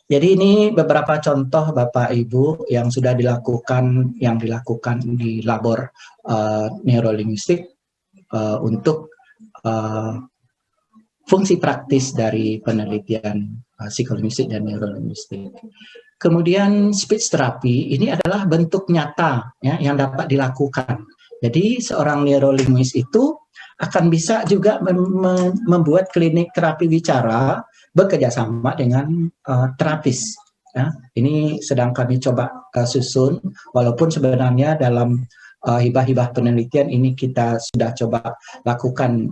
Jadi ini beberapa contoh Bapak Ibu yang sudah dilakukan di labor neurolinguistik untuk fungsi praktis dari penelitian psikolinguistik dan neurolinguistik. Kemudian speech therapy ini adalah bentuk nyata ya, yang dapat dilakukan. Jadi seorang neurolinguis itu akan bisa juga membuat klinik terapi bicara bekerjasama dengan terapis. Ya. Ini sedang kami coba susun, walaupun sebenarnya dalam hibah-hibah penelitian ini kita sudah coba lakukan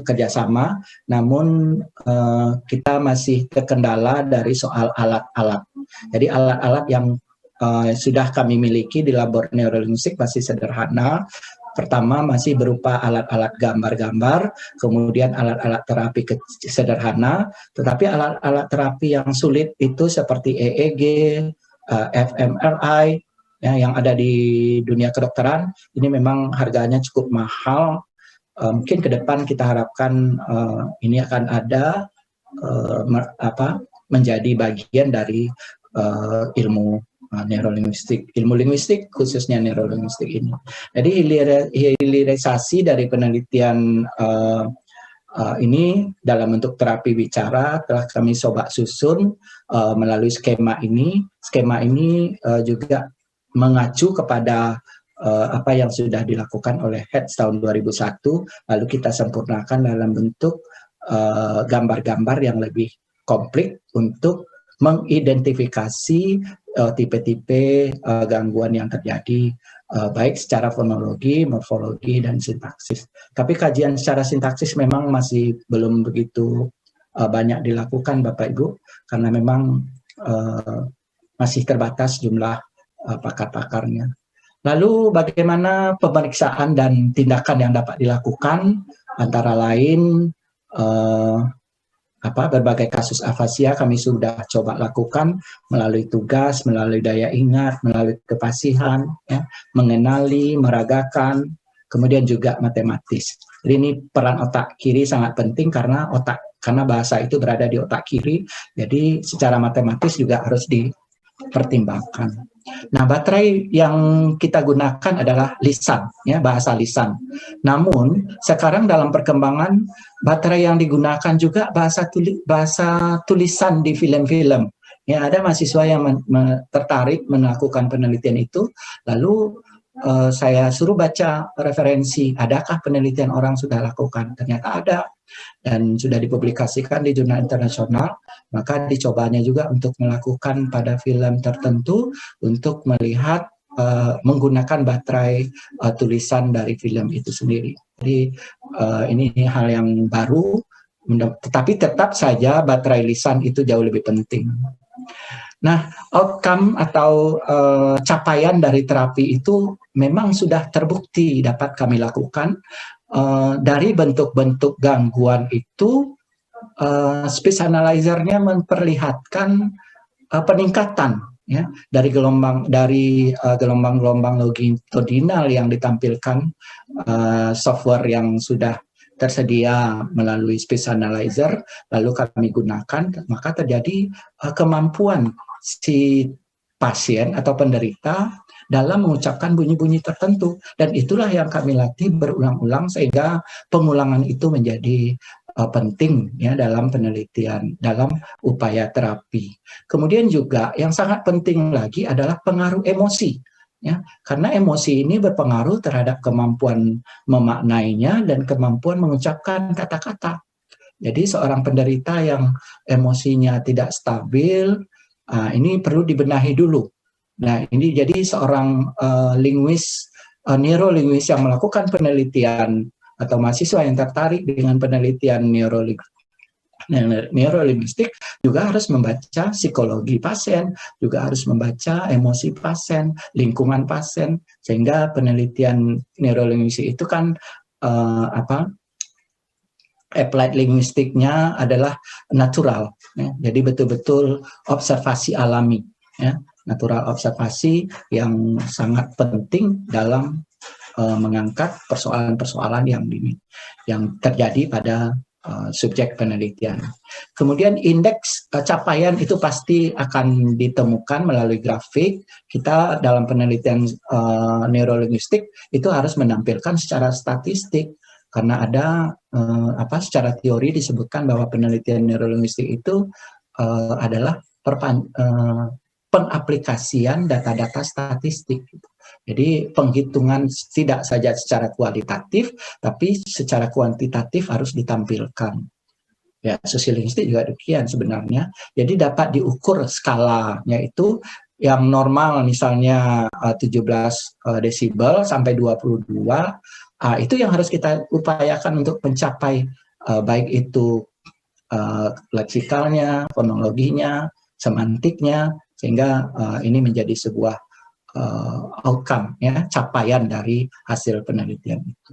kerjasama, namun kita masih terkendala dari soal alat-alat. Jadi alat-alat yang sudah kami miliki di labor neurolinguistik masih sederhana. Pertama masih berupa alat-alat gambar-gambar, kemudian alat-alat terapi sederhana, tetapi alat-alat terapi yang sulit itu seperti EEG, fMRI, ya, yang ada di dunia kedokteran, ini memang harganya cukup mahal. Mungkin ke depan kita harapkan ini akan ada menjadi bagian dari ilmu neurolinguistik, ilmu linguistik khususnya neurolinguistik ini. Jadi hilirisasi dari penelitian ini dalam bentuk terapi bicara telah kami coba susun melalui skema ini. Skema ini juga mengacu kepada apa yang sudah dilakukan oleh HEADS tahun 2001, lalu kita sempurnakan dalam bentuk gambar-gambar yang lebih komplit untuk mengidentifikasi tipe-tipe gangguan yang terjadi baik secara fonologi, morfologi, dan sintaksis. Tapi kajian secara sintaksis memang masih belum begitu banyak dilakukan Bapak Ibu, karena memang masih terbatas jumlah pakar-pakarnya. Lalu bagaimana pemeriksaan dan tindakan yang dapat dilakukan, antara lain berbagai kasus afasia kami sudah coba lakukan melalui tugas, melalui daya ingat, melalui kefasihan, ya, mengenali, meragakan, kemudian juga matematis. Jadi ini peran otak kiri sangat penting karena bahasa itu berada di otak kiri, jadi secara matematis juga harus dipertimbangkan. Nah, baterai yang kita gunakan adalah lisan, ya, bahasa lisan. Namun, sekarang dalam perkembangan, baterai yang digunakan juga bahasa tulisan di film-film. Ya, ada mahasiswa yang tertarik melakukan penelitian itu, lalu saya suruh baca referensi, adakah penelitian orang sudah lakukan? Ternyata ada, dan sudah dipublikasikan di jurnal internasional. Maka dicobanya juga untuk melakukan pada film tertentu untuk melihat menggunakan baterai tulisan dari film itu sendiri. Jadi ini hal yang baru, tetapi tetap saja baterai lisan itu jauh lebih penting. Nah, outcome atau capaian dari terapi itu memang sudah terbukti dapat kami lakukan. Dari bentuk-bentuk gangguan itu, speech analyzer-nya memperlihatkan peningkatan, ya, dari gelombang-gelombang longitudinal yang ditampilkan software yang sudah tersedia melalui speech analyzer, lalu kami gunakan, maka terjadi kemampuan si pasien atau penderita dalam mengucapkan bunyi-bunyi tertentu, dan itulah yang kami latih berulang-ulang sehingga pengulangan itu menjadi penting, ya, dalam penelitian, dalam upaya terapi. Kemudian juga yang sangat penting lagi adalah pengaruh emosi, ya, karena emosi ini berpengaruh terhadap kemampuan memaknainya dan kemampuan mengucapkan kata-kata. Jadi seorang penderita yang emosinya tidak stabil, ini perlu dibenahi dulu. Nah, ini jadi seorang neurolinguis yang melakukan penelitian atau mahasiswa yang tertarik dengan penelitian neurolinguistik juga harus membaca psikologi pasien, juga harus membaca emosi pasien, lingkungan pasien, sehingga penelitian neurolinguistik itu kan applied linguistiknya adalah natural, ya. Jadi betul-betul observasi alami, ya, natural observasi yang sangat penting dalam mengangkat persoalan-persoalan yang terjadi pada subjek penelitian. Kemudian indeks capaian itu pasti akan ditemukan melalui grafik. Kita dalam penelitian neurolinguistik itu harus menampilkan secara statistik, karena ada secara teori disebutkan bahwa penelitian neurolinguistik itu adalah pengaplikasian data-data statistik. Jadi penghitungan tidak saja secara kualitatif, tapi secara kuantitatif harus ditampilkan. Ya, sosiolinguistik juga demikian sebenarnya. Jadi dapat diukur skalanya itu yang normal misalnya 17 desibel sampai 22, itu yang harus kita upayakan untuk mencapai, baik itu leksikalnya, fonologinya, semantiknya, sehingga ini menjadi sebuah outcome, ya, capaian dari hasil penelitian itu.